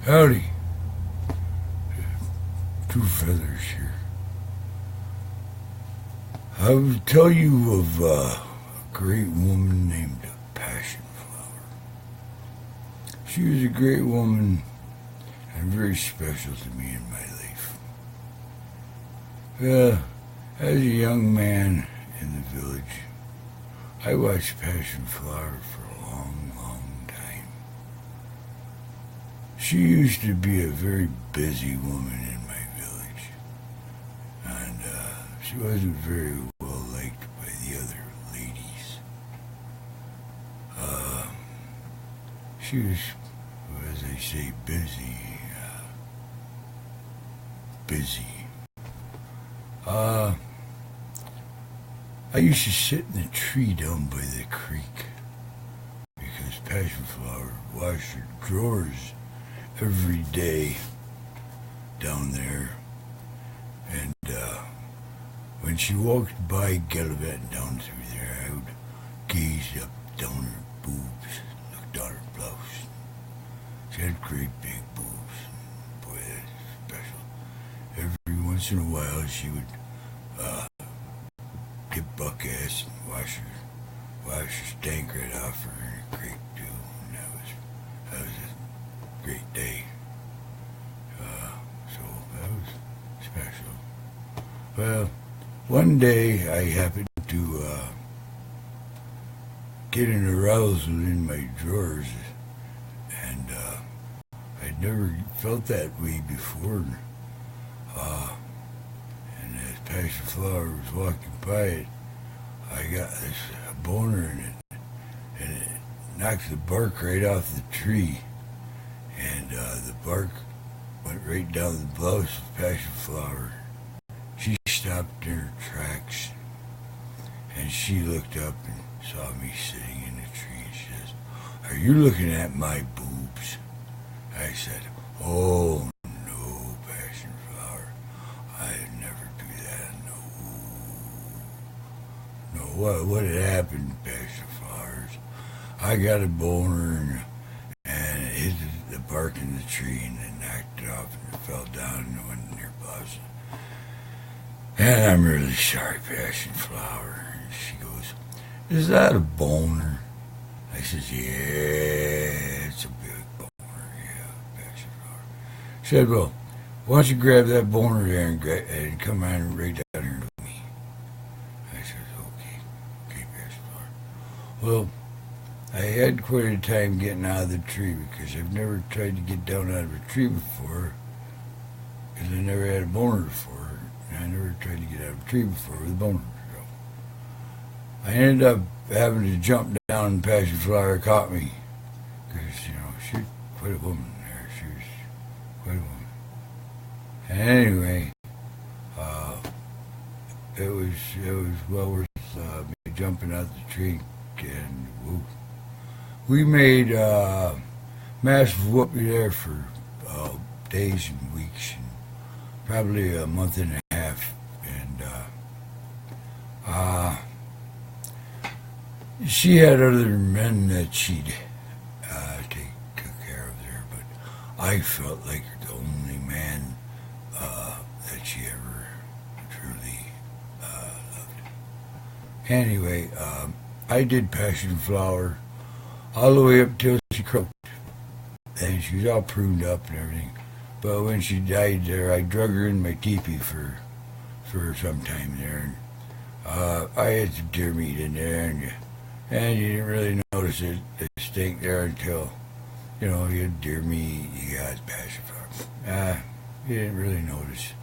Howdy. 2FEATHERS here. I will tell you of a great woman named Passion Flower. She was a great woman and very special to me in my life. As a young man in the village, I watched Passion Flower for a long, long time. She used to be a very busy woman in my village, and she wasn't very well liked by the other ladies. She was, as they say, busy. I used to sit in a tree down by the creek because Passion Flower washed her drawers every day down there, and when she walked by gallivanting down through there, I would gaze up down her boobs, look down her blouse. She had great big boobs. Boy, that's special. Every once in a while, she would get buck-ass and wash her stank right off her in a creek, too. And that was a great day. So that was special. Well, one day I happened to get an arousal in my drawers, and I'd never felt that way before. And as Passion Flower was walking by it, I got this boner in it, and it knocked the bark right off the tree, and the bark went right down the blouse of Passion Flower. She stopped in her tracks, and she looked up and saw me sitting in the tree, and she says, "Are you looking at my boobs?" I said, "Oh, no, Passion Flower. I'd never do that, no. No, what had happened, Passion Flowers? I got a boner, and it hit the bark in the tree, and it knocked it off, and it fell down and went in your blouse. And I'm really sorry, Passion Flower." And she goes, "Is that a boner?" I says, "Yeah, it's a big boner, yeah, Passion Flower." She said, "Well, why don't you grab that boner there and come on right down here to me?" I said, okay, Passion Flower. Well, I had quite a time getting out of the tree because I've never tried to get down out of a tree before, because I never had a boner before. I never tried to get out of a tree before with a boner. So I ended up having to jump down, and Passion Flower caught me. Because, she was quite a woman there. She was quite a woman. And anyway, it was well worth me jumping out the tree. And we made massive whoopee there for days and weeks, and probably a month and a half, and she had other men that she'd took care of there, but I felt like the only man that she ever truly loved. Anyway, I did Passion Flower all the way up till she croaked, and she was all pruned up and everything. But when she died there, I drug her in my teepee for some time there. And I had some deer meat in there, and you didn't really notice it stink there until, you had deer meat, you got Passion Flower. You didn't really notice.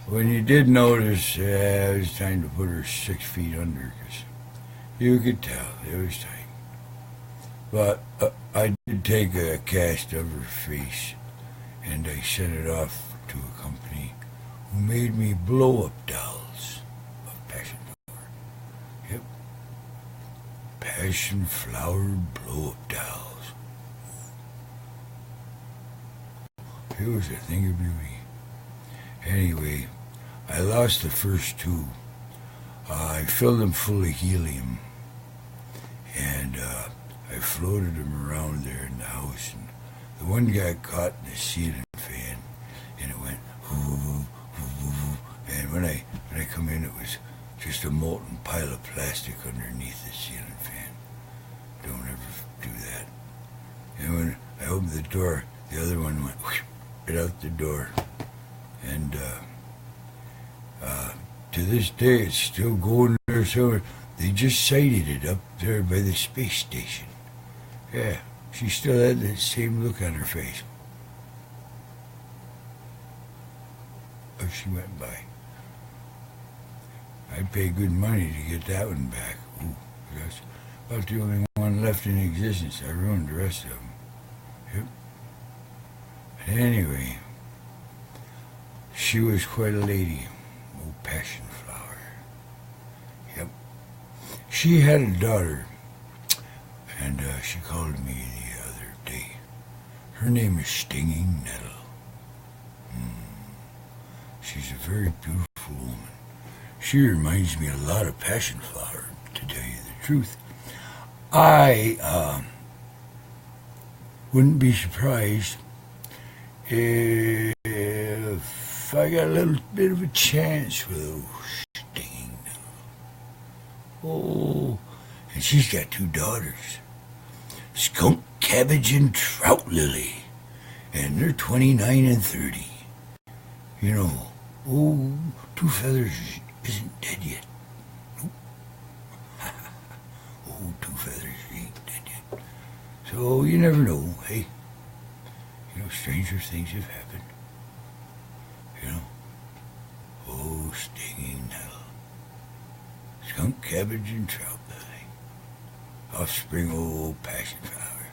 When you did notice, it was time to put her 6 feet under, because you could tell it was time. But I did take a cast of her face, and I sent it off to a company who made me blow-up dolls of Passion Flower. Yep. Passion Flower blow-up dolls. It was a thing of beauty. Anyway, I lost the first two. I filled them full of helium, and I floated them around there in the house, and the one got caught in the ceiling fan, and it went whoo, whoo, whoo. And when I come in, it was just a molten pile of plastic underneath the ceiling fan. Don't ever do that. And when I opened the door, the other one went whoosh, right out the door. And to this day, it's still going there somewhere. They just sighted it up there by the space station. Yeah, she still had that same look on her face as she went by. I'd pay good money to get that one back. Ooh, that's about the only one left in existence. I ruined the rest of them. Yep. Anyway, she was quite a lady. Oh, passion flower. Yep. She had a daughter, and she called me the other day. Her name is Stinging Nettle. She's a very beautiful woman. She reminds me a lot of passion flower, to tell you the truth. I wouldn't be surprised if I got a little bit of a chance with those Stinging Nettle. Oh, and she's got 2 daughters, Skunk Cabbage and Trout Lily, and they're 29 and 30. You know, 2FEATHERS isn't dead yet. Nope. 2FEATHERS ain't dead yet. So you never know, hey. You know, stranger things have happened. You know. Stinging Nettle, Skunk Cabbage and Trout Lily, offspring old passion flower.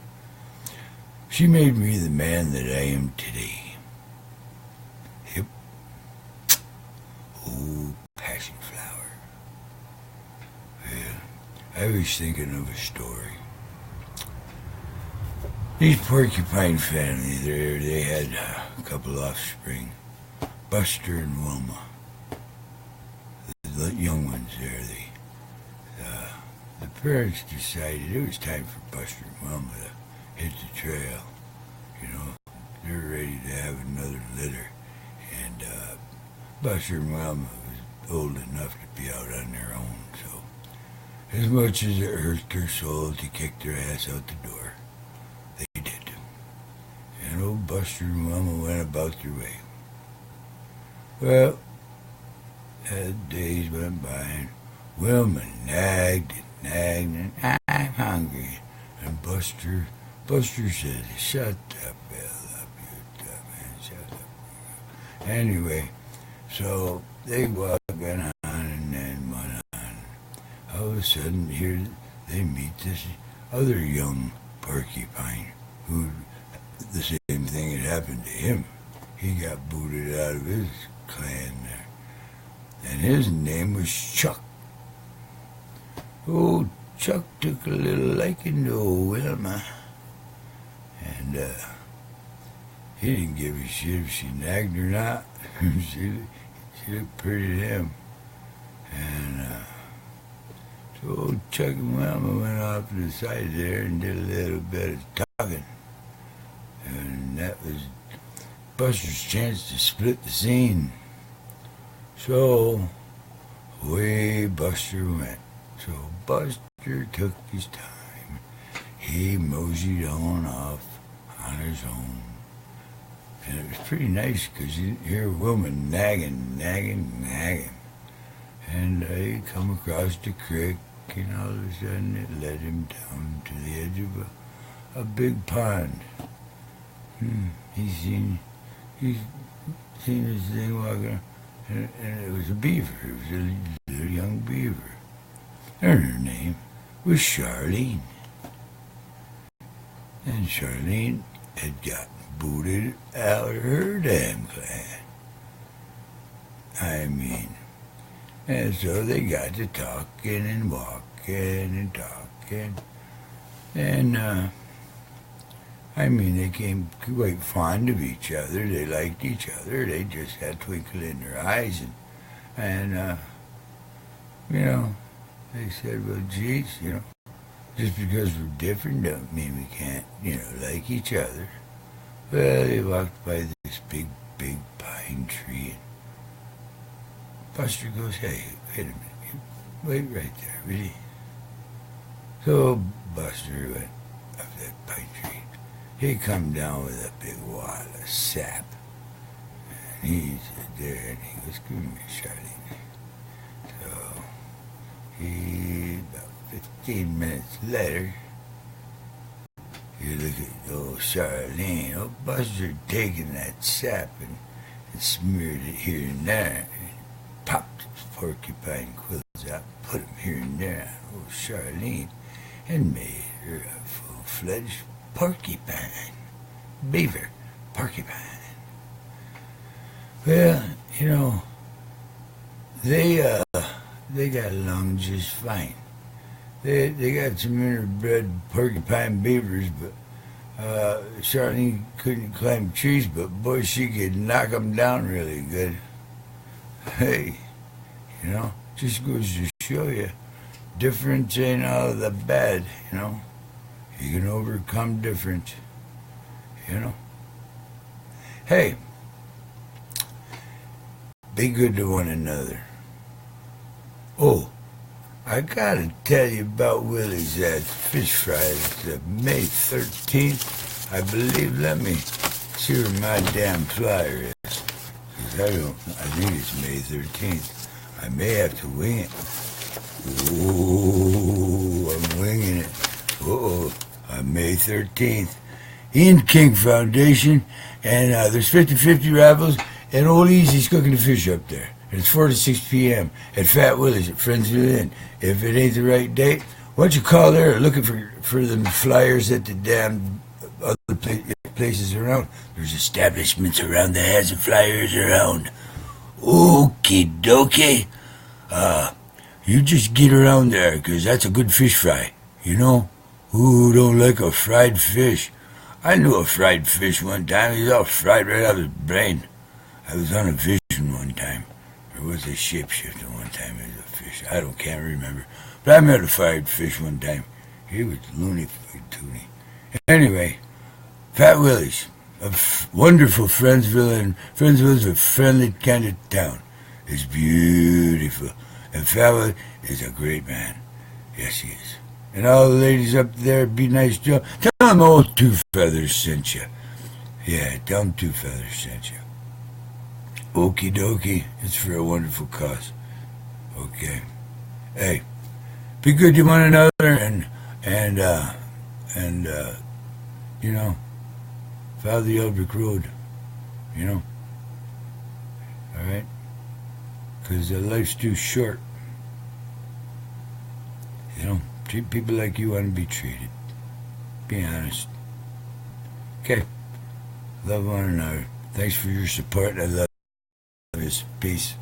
She made me the man that I am today. Yep. Passion flower. Well, I was thinking of a story. These porcupine family, they had a couple offspring, Buster and Wilma. The young ones there, the parents decided it was time for Buster and Wilma to hit the trail. You know, they're ready to have another litter. And Buster and Wilma was old enough to be out on their own, so as much as it hurt their soul to kick their ass out the door, they did. And old Buster and Wilma went about their way. Well, as days went by, and Wilma nagged and I'm hungry. And Buster said, shut the hell up, you dumb man, shut up. Anyway, so they walked on and then went on. All of a sudden, here they meet this other young porcupine who the same thing had happened to him. He got booted out of his clan there. And his name was Chuck. Oh, Chuck took a little liking to old Wilma. And he didn't give a shit if she nagged or not. she looked pretty to him. And so old Chuck and Wilma went off to the side there and did a little bit of talking. And that was Buster's chance to split the scene. So away Buster went. So Buster took his time. He moseyed on off on his own. And it was pretty nice because you hear Wilma nagging. And he come across the creek, and all of a sudden it led him down to the edge of a big pond. He seen this thing walking, and it was a beaver. It was a little young beaver. And her name was Charlene. And Charlene had gotten booted out of her damn clan. I mean, and so they got to talking and walking and talking. And, I mean, they became quite fond of each other. They liked each other. They just had a twinkle in their eyes. And you know, they said, well, geez, you know, just because we're different don't mean we can't, you know, like each other. Well, he walked by this big pine tree, and Buster goes, "Hey, wait a minute. Wait right there, will you?" So Buster went up that pine tree. He come down with a big wad of sap. And he stood there and he goes, "Give me, Charlene." So about 15 minutes later, you look at old Charlene, old Buster taking that sap and smeared it here and there, and popped his porcupine quills out, put them here and there on old Charlene, and made her a full-fledged porcupine. Beaver porcupine. Well, they got along just fine. They got some interbred porcupine beavers, but Charlene couldn't climb trees, but boy, she could knock them down really good. Hey, just goes to show you, difference ain't all the bad, You can overcome difference, Hey, be good to one another. Oh, I gotta tell you about Willie's fish fry. It's May 13th, I believe. Let me see where my damn flyer is. 'Cause I think it's May 13th. I may have to wing it. Ooh, I'm winging it. On May 13th. Ian King Foundation, and there's 50-50 raffles, and Old Easy's cooking the fish up there. And it's 4 to 6 p.m. at Fat Willie's at Friendsville Inn. If it ain't the right date, why don't you call there looking for them flyers at the damn other places around. There's establishments around that has the flyers around. Okie dokie. You just get around there, 'cause that's a good fish fry. Who don't like a fried fish? I knew a fried fish one time. He was all fried right out of his brain. I was on a vision one time. There was a shapeshifter one time as a fish. Can't remember. But I met a fried fish one time. He was loony toony. Anyway, Fat Willie's, a wonderful Friendsville, and Friendsville's a friendly kind of town. It's beautiful. And Fat Willie is a great man. Yes, he is. And all the ladies up there, be nice to them. Tell them old 2FEATHERS sent you. Yeah, tell them 2FEATHERS sent you. Okie dokie. It's for a wonderful cause. Okay. Hey, be good to one another, and follow the Eldrick Road. All right? 'Cause life's too short. Treat people like you want to be treated. Be honest. Okay. Love one another. Thanks for your support. I love this. Peace.